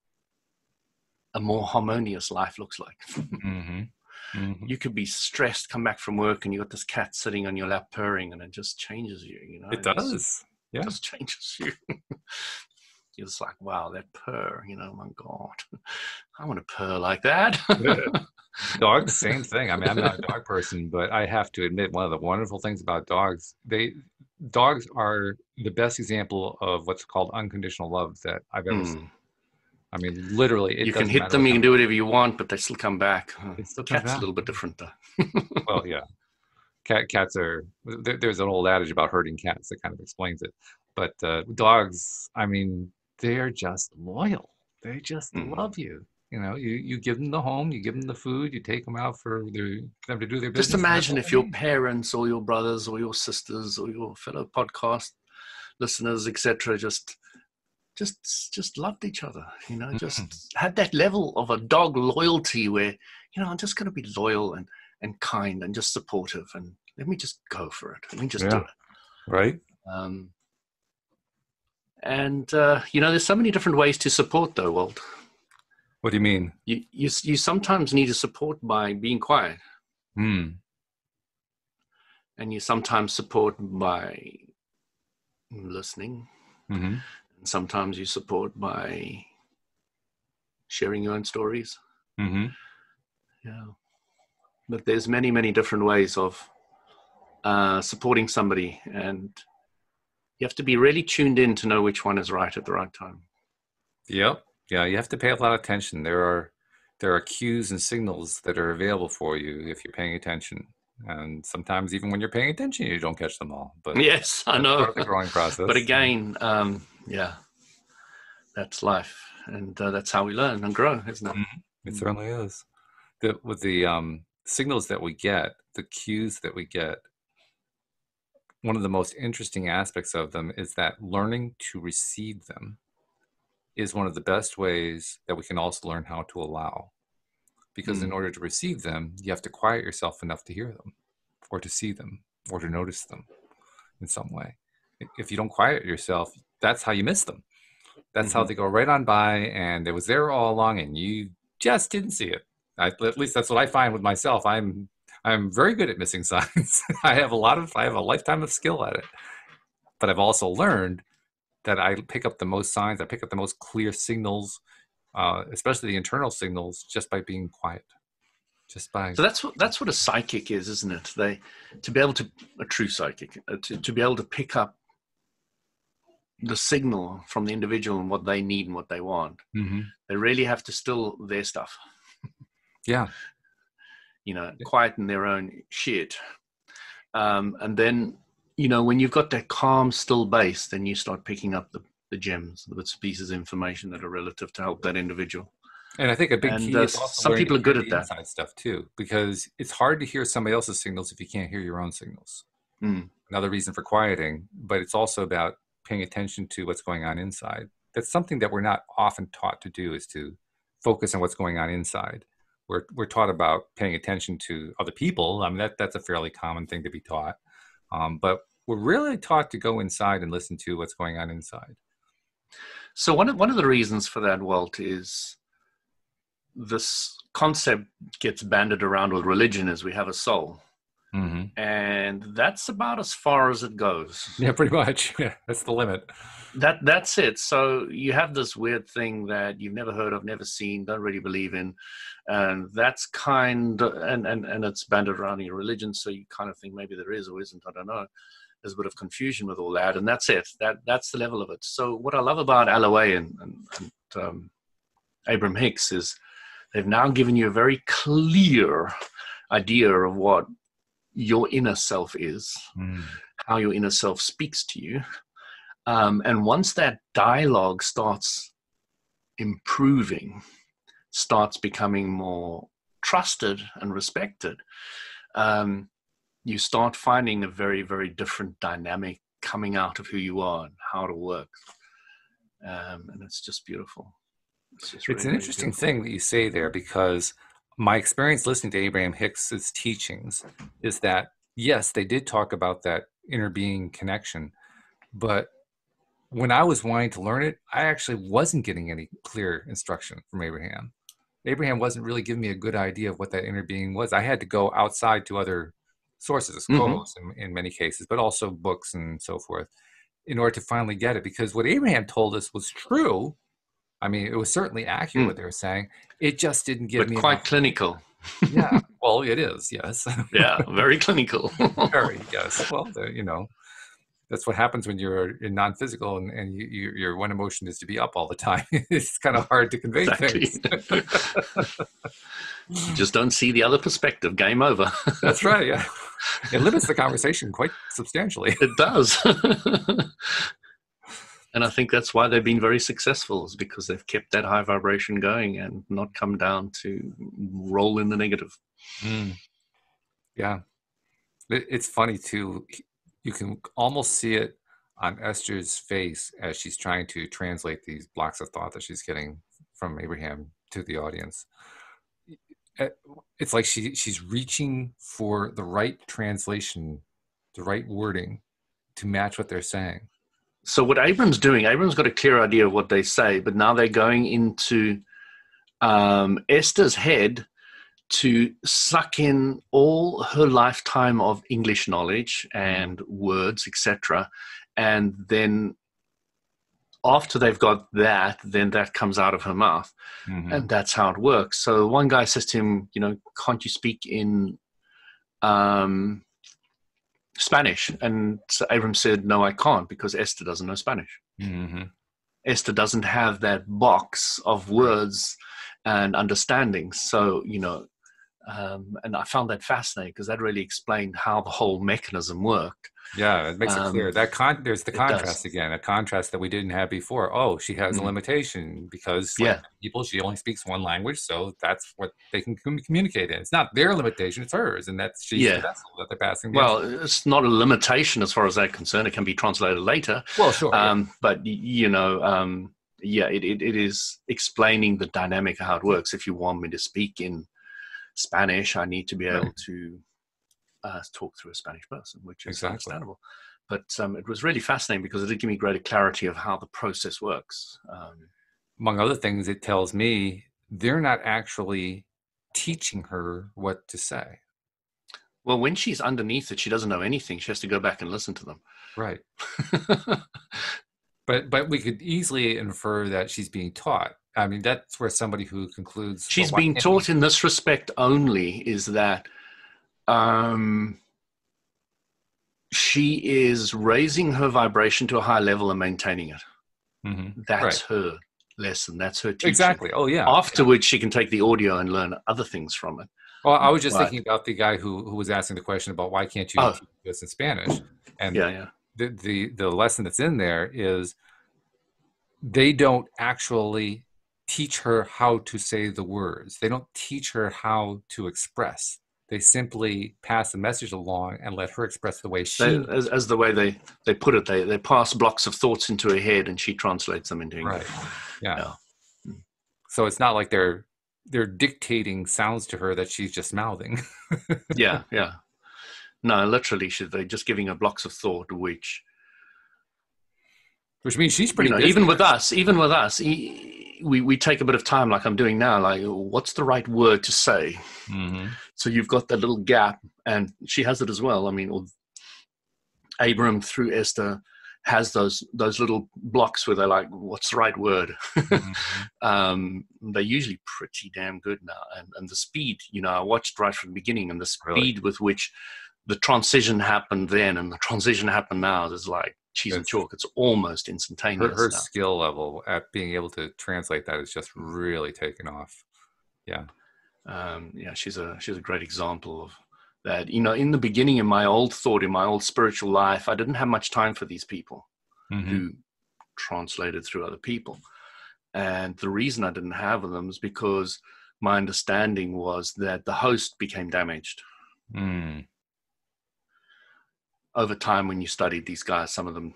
a more harmonious life looks like. Mm-hmm. Mm-hmm. You could be stressed, come back from work, and you got this cat sitting on your lap purring, and it just changes you. You know, It does. Yeah. just changes you. You're just like, wow, that purr. You know, my God, I want to purr like that. Dogs, same thing. I mean, I'm not a dog person, but I have to admit, one of the wonderful things about dogs are the best example of what's called unconditional love that I've ever seen. I mean, literally, it You can doesn't hit matter them, what you kind can of do dog whatever you want, but they still come back. it still comes Cat's a back. little bit different, though. Well, yeah, cats are. There's an old adage about herding cats that kind of explains it. But dogs, I mean, they're just loyal. They just love you. You know, you give them the home, you give them the food, you take them out for them to do their Just business, and that's imagine all if they your need. parents or your brothers or your sisters or your fellow podcast listeners, etc., just loved each other, you know, Mm. just had that level of a dog loyalty where, you know, I'm just going to be loyal and kind and just supportive, and let me just go for it. Let me just do Yeah, it. right. You know, there's so many different ways to support, though, Walt. What do you mean? You sometimes need a support by being quiet, Hmm. and you sometimes support by listening, Mm-hmm. and sometimes you support by sharing your own stories. Mm-hmm. Yeah, but there's many different ways of supporting somebody, and you have to be really tuned in to know which one is right at the right time. Yep. Yeah, you have to pay a lot of attention. There are cues and signals that are available for you if you're paying attention. And sometimes even when you're paying attention, you don't catch them all. But Yes, I that's know. part of the growing But process. again, yeah, that's life, and that's how we learn and grow, isn't it? It certainly is. With the signals that we get, the cues that we get, one of the most interesting aspects of them is that learning to receive them is one of the best ways that we can also learn how to allow. Because in order to receive them, you have to quiet yourself enough to hear them, or to see them, or to notice them in some way. If you don't quiet yourself, that's how you miss them. That's how they go right on by, and it was there all along, and you just didn't see it. At least that's what I find with myself. I'm very good at missing signs. I have a lifetime of skill at it. But I've also learned that I pick up the most signs. I pick up the most clear signals, especially the internal signals, just by being quiet. So that's what a psychic is, isn't it? To be able to a true psychic to be able to pick up the signal from the individual and what they need and what they want. They really have to still their stuff. Yeah. You know, quieten their own shit. And then, you know, when you've got that calm, still base, then you start picking up the gems, the bits and pieces of information that are relative to help that individial. And I think a big key is also some learning people to are hear good at the that. inside stuff too, because it's hard to hear somebody else's signals if you can't hear your own signals. Another reason for quieting, but it's also about paying attention to what's going on inside. That's something that we're not often taught to do, is to focus on what's going on inside. We're taught about paying attention to other people. I mean, that's a fairly common thing to be taught. But we're really taught to go inside and listen to what's going on inside. So one of the reasons for that, Walt, is this concept gets banded around with religion as we have a soul. And that's about as far as it goes. Yeah, pretty much. Yeah, that's the limit. That's it. So you have this weird thing that you've never heard of, never seen, don't really believe in, and that's and it's banded around in your religion. So you kind of think maybe there is or isn't. I don't know. There's a bit of confusion with all that, and that's it. That's the level of it. So what I love about LOA and Abraham Hicks is they've now given you a very clear idea of what your inner self is, how your inner self speaks to you, And once that dialogue starts improving, starts becoming more trusted and respected, you start finding a very, very different dynamic coming out of who you are and how to work. And it's just beautiful. It's really, an interesting thing that you say there, because my experience listening to Abraham Hicks's teachings is that, yes, they did talk about that inner being connection, but when I was wanting to learn it, I actually wasn't getting any clear instruction from Abraham. Abraham wasn't really giving me a good idea of what that inner being was. I had to go outside to other sources, quotes in many cases, but also books and so forth, in order to finally get it. Because what Abraham told us was true. I mean, it was certainly accurate what they were saying. It just didn't give me quite enough. Clinical. Yeah, well, it is, yes. Yeah, very clinical. Very, yes. Well, you know, that's what happens when you're in non-physical and your one emotion is to be up all the time. It's kind of hard to convey things. You just don't see the other perspective. Game over. That's right, yeah. It limits the conversation quite substantially. It does. And I think that's why they've been very successful, is because they've kept that high vibration going and not come down to roll in the negative. Yeah. It's funny too. You can almost see it on Esther's face as she's trying to translate these blocks of thought that she's getting from Abraham to the audience. It's like she's reaching for the right translation, the right wording to match what they're saying. So what Abram's doing, Abram's got a clear idea of what they say, but now they're going into Esther's head to suck in all her lifetime of English knowledge and words, etc. And then after they've got that, then that comes out of her mouth. And that's how it works. So one guy says to him, you know, can't you speak in Spanish? And so Abram said, no, I can't, because Esther doesn't know Spanish. Esther doesn't have that box of words and understanding. So, you know, and I found that fascinating, because that really explained how the whole mechanism worked. Yeah, it makes it clear. There's the contrast again, a contrast that we didn't have before. Oh, she has a limitation because like people, she only speaks one language, so that's what they can communicate in. It's not their limitation, it's hers, and that's she's the vessel that they're passing. Well, it's not a limitation as far as that's concerned. It can be translated later. Well, sure. But, you know, it is explaining the dynamic of how it works. If you want me to speak in Spanish, I need to be able to talk through a Spanish person, which is understandable. But it was really fascinating, because it did give me greater clarity of how the process works. Among other things, it tells me they're not actually teaching her what to say. Well, when she's underneath it, she doesn't know anything. She has to go back and listen to them. Right. But we could easily infer that she's being taught. I mean, that's where somebody who concludes she's being taught in this respect only, is that she is raising her vibration to a high level and maintaining it. That's her lesson. That's her teaching. Exactly. Oh, yeah. Afterwards, she can take the audio and learn other things from it. Well, I was just thinking about the guy who was asking the question about why can't you teach this in Spanish? And the lesson that's in there is they don't actually teach her how to say the words. They don't teach her how to express. They simply pass the message along and let her express the way she... As the way they put it, they pass blocks of thoughts into her head and she translates them into English. Right. Yeah. So it's not like they're dictating sounds to her that she's just mouthing. Yeah. No, literally, they're just giving her blocks of thought, which means she's pretty busy. Even with us, we take a bit of time, like I'm doing now, like, what's the right word to say? So you've got that little gap, and she has it as well. I mean, Abram through Esther has those little blocks where they're like, what's the right word? They're usually pretty damn good now. And the speed, you know, I watched right from the beginning, and the speed with which the transition happened then and the transition happened now is like cheese and chalk. It's almost instantaneous. Her skill level at being able to translate that is just really taken off. Yeah. She's a great example of that. You know, in the beginning, in my old spiritual life, I didn't have much time for these people. who translated through other people. And the reason I didn't have them is because my understanding was that the host became damaged. Over time, when you studied these guys, some of them,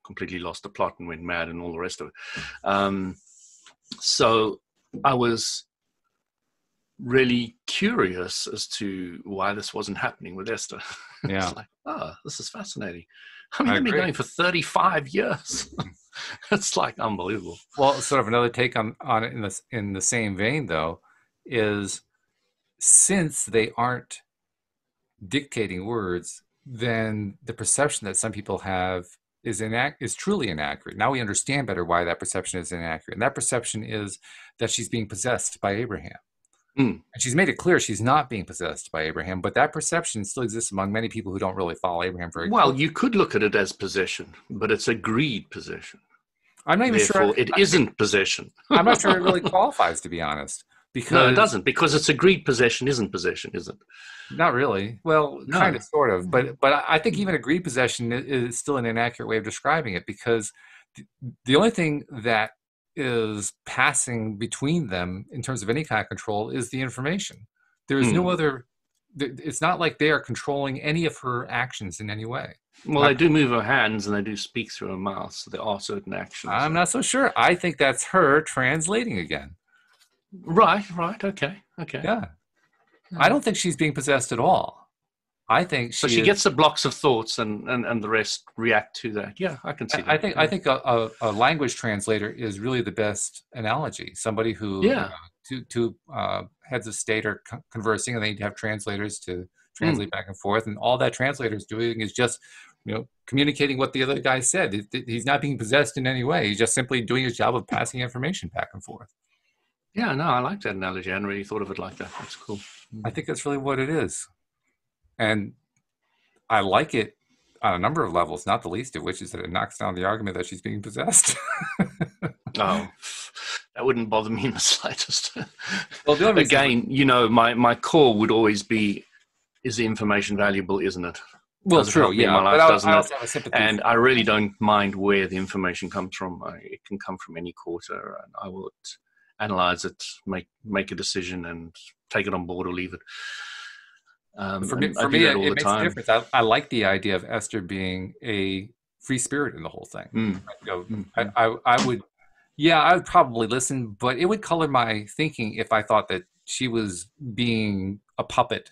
completely lost the plot and went mad and all the rest of it. So I was really curious as to why this wasn't happening with Esther. Yeah. It's like, this is fascinating. I mean, they've been going for 35 years. It's like unbelievable. Well, sort of another take on it in the same vein, though, is since they aren't dictating words, then the perception that some people have is truly inaccurate. Now we understand better why that perception is inaccurate. And that perception is that she's being possessed by Abraham. And she's made it clear she's not being possessed by Abraham, but that perception still exists among many people who don't really follow Abraham very well. You could look at it as possession, but it's a greed possession. I'm not even Therefore, sure. It isn't possession. I'm not sure it really qualifies, to be honest. Because no, it doesn't, because it's agreed possession isn't possession, is it? Not really. Well, no. Kind of, sort of. But I think even agreed possession is still an inaccurate way of describing it, because the only thing that is passing between them in terms of any kind of control is the information. There is no other. It's not like they are controlling any of her actions in any way. Well, they do move her hands and they do speak through her mouth, so there are certain actions. I'm not so sure. I think that's her translating again. Right. Okay. Yeah. I don't think she's being possessed at all. I think she gets the blocks of thoughts and the rest react to that. Yeah, I can see that. I think a language translator is really the best analogy. Somebody who two heads of state are conversing, and they have translators to translate back and forth, and all that translator is doing is just communicating what the other guy said. He's not being possessed in any way. He's just simply doing his job of passing information back and forth. Yeah, no, I like that analogy. I hadn't really thought of it like that. That's cool. I think that's really what it is. And I like it on a number of levels, not the least of which is that it knocks down the argument that she's being possessed. Oh, that wouldn't bother me in the slightest. Well, again, my core would always be, is the information valuable, isn't it? Well, true, yeah. My life, doesn't it? And I really don't mind where the information comes from. It can come from any quarter, and I will analyze it, make a decision, and take it on board or leave it. For me, it makes a difference. I like the idea of Esther being a free spirit in the whole thing. I would probably listen, but it would color my thinking if I thought that she was being a puppet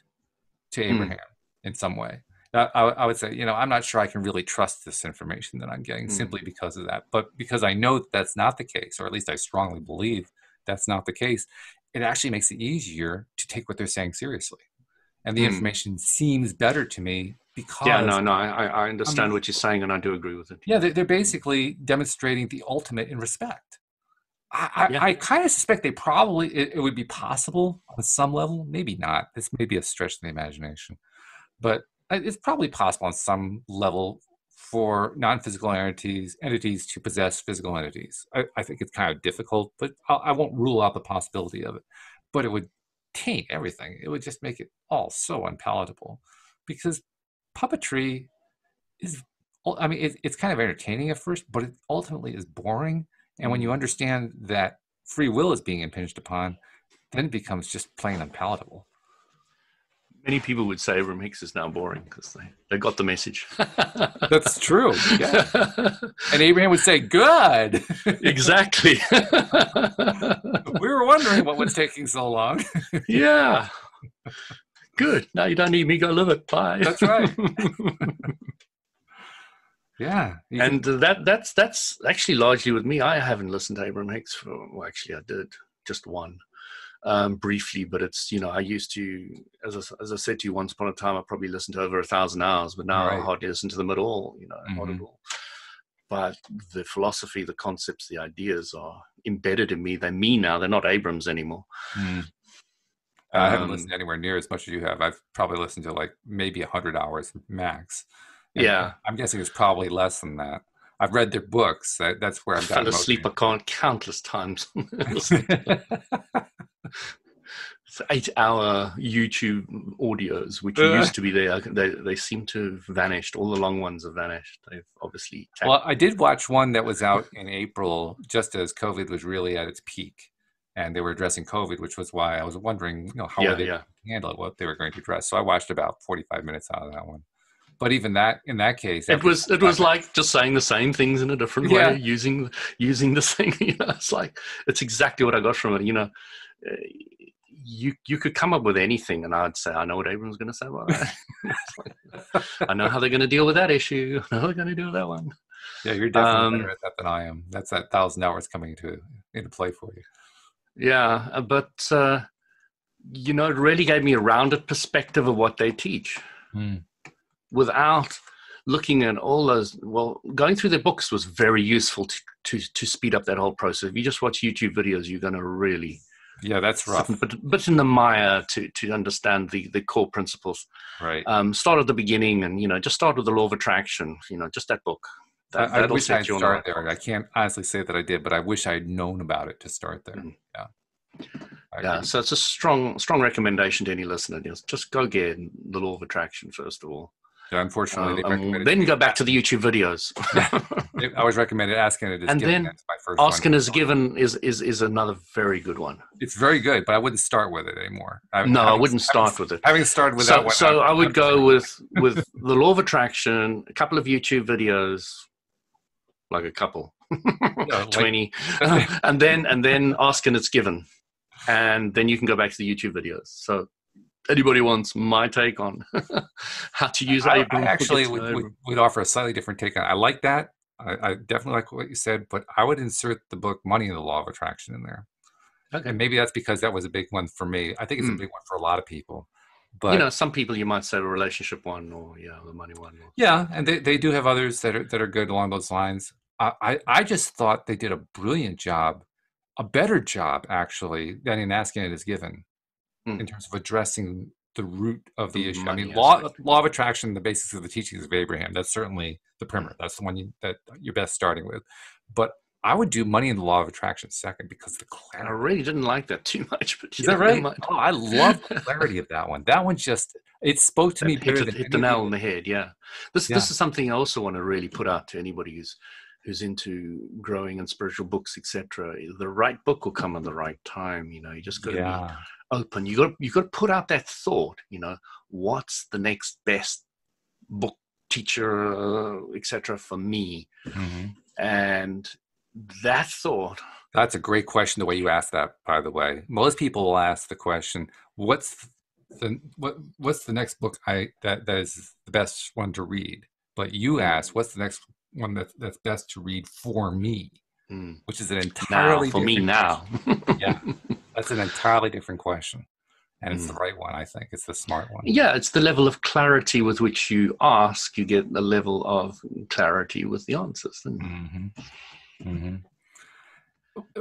to Abraham in some way. I would say, I'm not sure I can really trust this information that I'm getting simply because of that. But because I know that's not the case, or at least I strongly believe that's not the case, it actually makes it easier to take what they're saying seriously. And the information seems better to me because... Yeah, no, I understand what you're saying, and I do agree with it. Yeah, they're basically demonstrating the ultimate in respect. I kind of suspect they probably... It would be possible on some level, maybe not. This may be a stretch in the imagination. But it's probably possible on some level for non-physical entities to possess physical entities. I think it's kind of difficult, but I won't rule out the possibility of it. But it would taint everything. It would just make it all so unpalatable, because puppetry is, it's kind of entertaining at first, but it ultimately is boring. And when you understand that free will is being impinged upon, then it becomes just plain unpalatable. Many people would say Abraham Hicks is now boring because they got the message. That's true. Yeah. And Abraham would say, good. Exactly. We were wondering what was taking so long. Yeah. Good. Now you don't need me. Go live it. Bye. That's right. Yeah. And that's actually largely with me. I haven't listened to Abraham Hicks actually I did just one. Briefly, but it's, I used to, as I said to you once upon a time, I probably listened to over 1,000 hours, but now I hardly listen to them at all, not at all. But the philosophy, the concepts, the ideas are embedded in me. They're me now. They're not Abrams anymore. I haven't listened anywhere near as much as you have. I've probably listened to like maybe 100 hours max. And I'm guessing it's probably less than that. I've read their books. That's where I've gotten fell asleep countless times. 8-hour YouTube audios, which used to be there. They seem to have vanished. All the long ones have vanished. They've obviously. Well, I did watch one that was out in April, just as COVID was really at its peak, and they were addressing COVID, which was why I was wondering, how were they going to handle it, what they were going to address. So I watched about 45 minutes out of that one. But even that, in that case, it was like just saying the same things in a different way, using the same. It's exactly what I got from it. You could come up with anything, and I'd say, I know what Abram's going to say about that. I know how they're going to deal with that issue. I know how they're going to deal with that one. Yeah, you're definitely better at that than I am. That's that 1,000 hours coming into play for you. Yeah, but it really gave me a rounded perspective of what they teach. Without looking at all those, going through their books was very useful to speed up that whole process. If you just watch YouTube videos, you're going to really... Yeah, that's rough. But in the mire to understand the core principles. Right. Start at the beginning and, just start with the law of attraction, just that book. I wish I'd started there. I can't honestly say that I did, but I wish I'd known about it to start there. Yeah. So it's a strong recommendation to any listener. Just go get the law of attraction, first of all. Yeah, unfortunately, they recommended. Then go back to the YouTube videos. I always recommended Asking It Is and Given. then That's my first Asking one. Is Given is another very good one. It's very good, but I wouldn't start with it anymore. I wouldn't start with it. Having started with that one. So I would go with the law of attraction, a couple of YouTube videos, like a couple, 20, and then Asking It's Given, and then you can go back to the YouTube videos. So. Anybody wants my take on how to use I actually would offer a slightly different take on it. I like that. I definitely like what you said, but I would insert the book Money and the Law of Attraction in there. Okay. And maybe that's because that was a big one for me. I think it's a big one for a lot of people. But some people you might say a relationship one or the money one. Yeah, and they do have others that are good along those lines. I just thought they did a brilliant job, a better job actually than in Asking It Is Given. In terms of addressing the root of the issue. I mean, law of attraction, the basis of the teachings of Abraham, that's certainly the primer. That's the one that you're best starting with. But I would do Money and the Law of Attraction second because the clarity. I really didn't like that too much. But is that right? Oh, I love the clarity of that one. That one it spoke to me better than hit the nail on the head, yeah. This is something I also want to really put out to anybody who's into growing and spiritual books, etc. The right book will come at the right time. You just got to be open. You got to put out that thought. What's the next best book, teacher, etc. for me? And that thought. That's a great question. The way you asked that, by the way, most people will ask the question, "What's the next book that is the best one to read?" But you ask, "What's the next one that's best to read for me?" Which is an entirely for me now. Yeah, that's an entirely different question, and it's the right one. I think it's the smart one. Yeah, it's the level of clarity with which you ask. You get a level of clarity with the answers.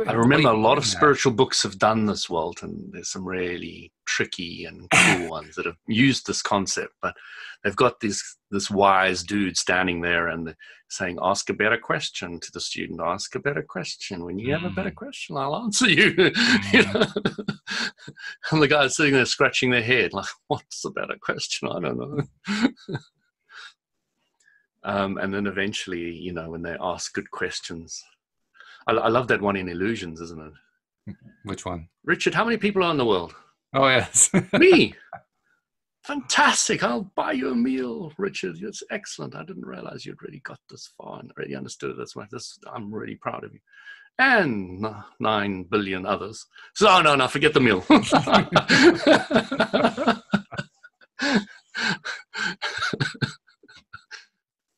I remember a lot of spiritual books have done this, Walt, and there's some really tricky and cool ones that have used this concept, but they've got this wise dude standing there and saying, ask a better question to the student, ask a better question. When you have a better question, I'll answer you. And the guy's sitting there scratching their head, like, what's the better question? I don't know. And then eventually, when they ask good questions, I love that one in Illusions, isn't it? Which one? Richard, how many people are in the world? Oh, yes. Me. Fantastic. I'll buy you a meal, Richard. It's excellent. I didn't realize you'd really got this far and already understood it. I'm really proud of you. And 9 billion others. So, no, forget the meal.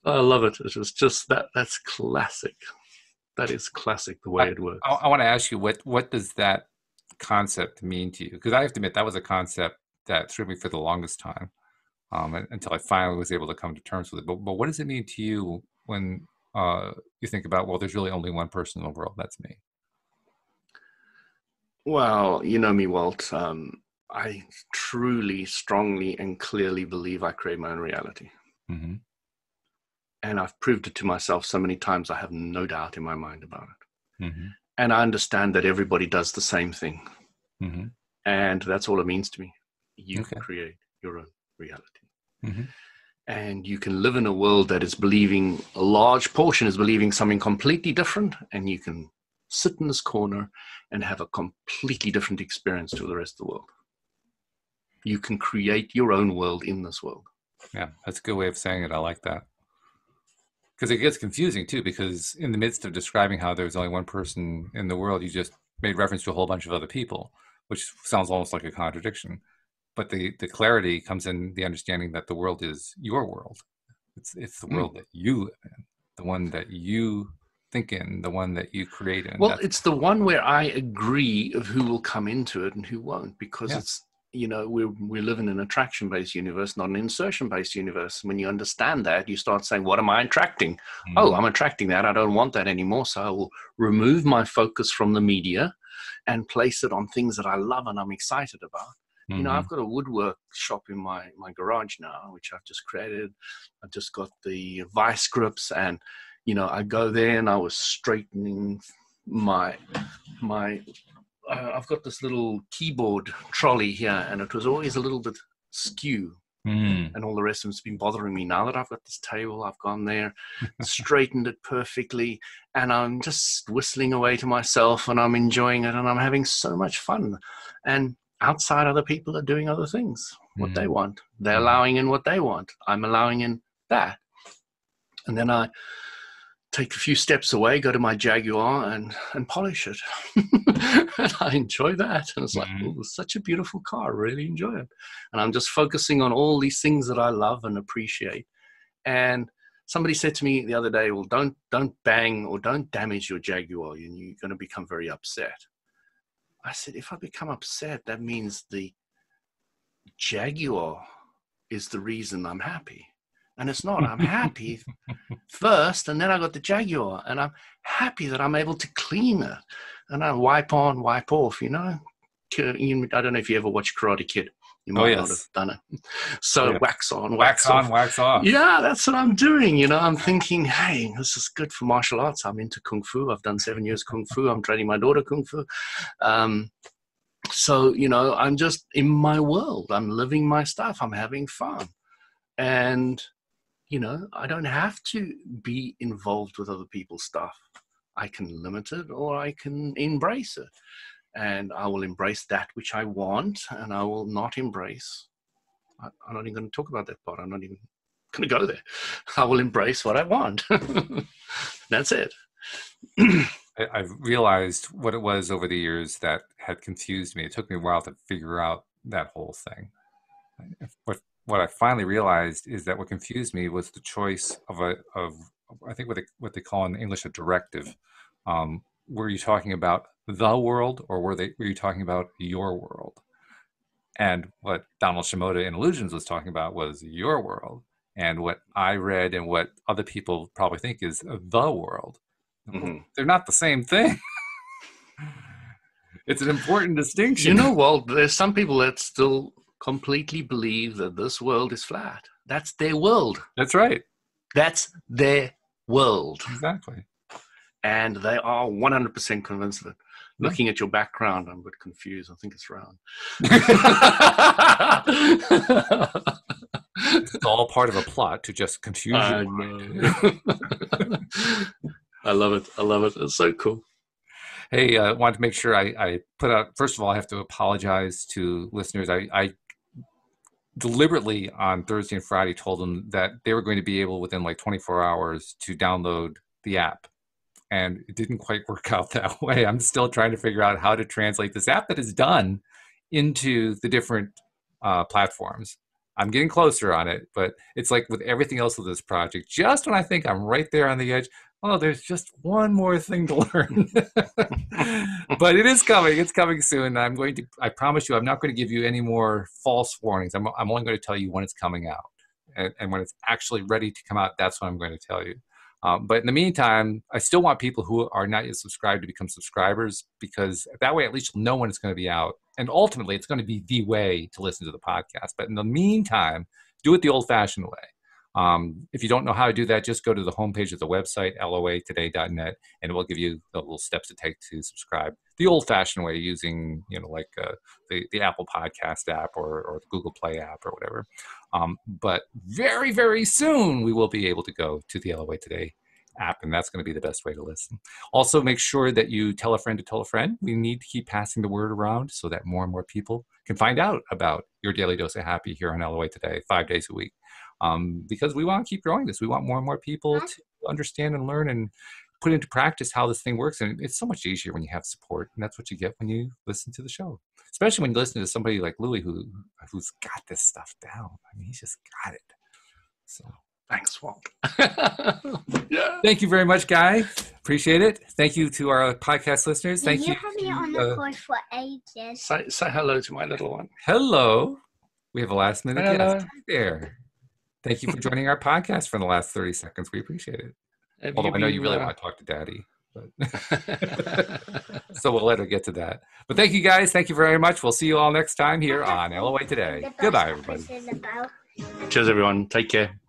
I love it. It was just that's classic. That is classic, the way it works. I want to ask you, what does that concept mean to you? Because I have to admit, that was a concept that threw me for the longest time until I finally was able to come to terms with it. But what does it mean to you when you think about, well, there's really only one person in the world, that's me? Well, you know me, Walt. I truly, strongly, and clearly believe I create my own reality. And I've proved it to myself so many times, I have no doubt in my mind about it. And I understand that everybody does the same thing. And that's all it means to me. You Okay. can create your own reality. Mm-hmm. And you can live in a world that is believing, a large portion is believing something completely different, and you can sit in this corner and have a completely different experience to the rest of the world. You can create your own world in this world. Yeah, that's a good way of saying it. I like that. Because it gets confusing too, because in the midst of describing how there's only one person in the world, you just made reference to a whole bunch of other people, which sounds almost like a contradiction. But the clarity comes in the understanding that the world is your world. It's the world that you live in, the one that you think in, the one that you create in. Well, it's the one where I agree of who will come into it and who won't, because it's, you know, we live in an attraction-based universe, not an insertion-based universe. When you understand that, you start saying, what am I attracting? Mm-hmm. Oh, I'm attracting that. I don't want that anymore. So I will remove my focus from the media and place it on things that I love and I'm excited about. You know, I've got a woodwork shop in my garage now, which I've just created. I've just got the vice grips, and, you know, I go there and I was straightening my I've got this little keyboard trolley here, and it was always a little bit skew. And all the rest of it's been bothering me. Now that I've got this table, I've gone there, straightened it perfectly, and I'm just whistling away to myself, and I'm enjoying it, and I'm having so much fun. And outside, other people are doing other things, what they want. They're allowing in what they want. I'm allowing in that. And then I take a few steps away, go to my Jaguar and polish it. And I enjoy that. And it's like, oh, such a beautiful car. I really enjoy it. And I'm just focusing on all these things that I love and appreciate. And somebody said to me the other day, well, don't bang or don't damage your Jaguar, and you're going to become very upset. I said, if I become upset, that means the Jaguar is the reason I'm happy. And it's not. I'm happy first, and then I got the Jaguar, and I'm happy that I'm able to clean it. And I wipe on, wipe off, you know. I don't know if you ever watched Karate Kid. You might not have done it. So wax on, wax off. Wax off. Yeah, that's what I'm doing. You know, I'm thinking, hey, this is good for martial arts. I'm into Kung Fu. I've done 7 years Kung Fu. I'm training my daughter Kung Fu. So, you know, I'm just in my world. I'm living my stuff. I'm having fun. And, you know, I don't have to be involved with other people's stuff. I can limit it, or I can embrace it. And I will embrace that which I want, and I will not embrace. I'm not even going to talk about that part. I'm not even going to go there. I will embrace what I want. That's it. I've realized what it was over the years that had confused me. It took me a while to figure out that whole thing. What I finally realized is that what confused me was the choice of I think what they call in English a directive. Were you talking about the world, or were you talking about your world? And what Donald Shimoda in Illusions was talking about was your world. And what I read and what other people probably think is the world. Mm-hmm. They're not the same thing. It's an important distinction. You know, Walt, there's some people that still completely believe that this world is flat. That's their world. That's right. That's their world. Exactly. And they are 100% convinced of it. Looking at your background, I'm a bit confused. I think it's round. It's all part of a plot to just confuse you. I love it. I love it. It's so cool. Hey, I wanted to make sure I put out, first of all, I have to apologize to listeners. I deliberately on Thursday and Friday told them that they were going to be able within like 24 hours to download the app. And it didn't quite work out that way. I'm still trying to figure out how to translate this app that is done into the different platforms. I'm getting closer on it, but it's like with everything else with this project, just when I think I'm right there on the edge, oh, there's just one more thing to learn. But it is coming. It's coming soon. I promise you, I'm not going to give you any more false warnings. I'm only going to tell you when it's coming out. And when it's actually ready to come out, that's what I'm going to tell you. But in the meantime, I still want people who are not yet subscribed to become subscribers, because that way at least you'll know when it's going to be out. And ultimately, it's going to be the way to listen to the podcast. But in the meantime, do it the old-fashioned way. If you don't know how to do that, just go to the homepage of the website, loatoday.net, and it will give you the little steps to take to subscribe the old-fashioned way, using, like the Apple Podcast app or the Google Play app or whatever. But very, very soon, we will be able to go to the LOA Today app, and that's going to be the best way to listen. Also, make sure that you tell a friend to tell a friend. We need to keep passing the word around so that more and more people can find out about your daily dose of happy here on LOA Today, 5 days a week. Because we want to keep growing this. We want more and more people to understand and learn and put into practice how this thing works. And it's so much easier when you have support. And that's what you get when you listen to the show, especially when you listen to somebody like Louis, who's got this stuff down. I mean, he's just got it. So thanks, Walt. Yeah. Thank you very much, Guy. Appreciate it. Thank you to our podcast listeners. Thank you. You have me on the course for ages. Say hello to my little one. Hello. We have a last minute guest right there. Thank you for joining our podcast for the last 30 seconds. We appreciate it. Although I know you really want to talk to Daddy. But so we'll let her get to that. But thank you, guys. Thank you very much. We'll see you all next time here on LOA Today. Goodbye, everybody. Cheers, everyone. Take care.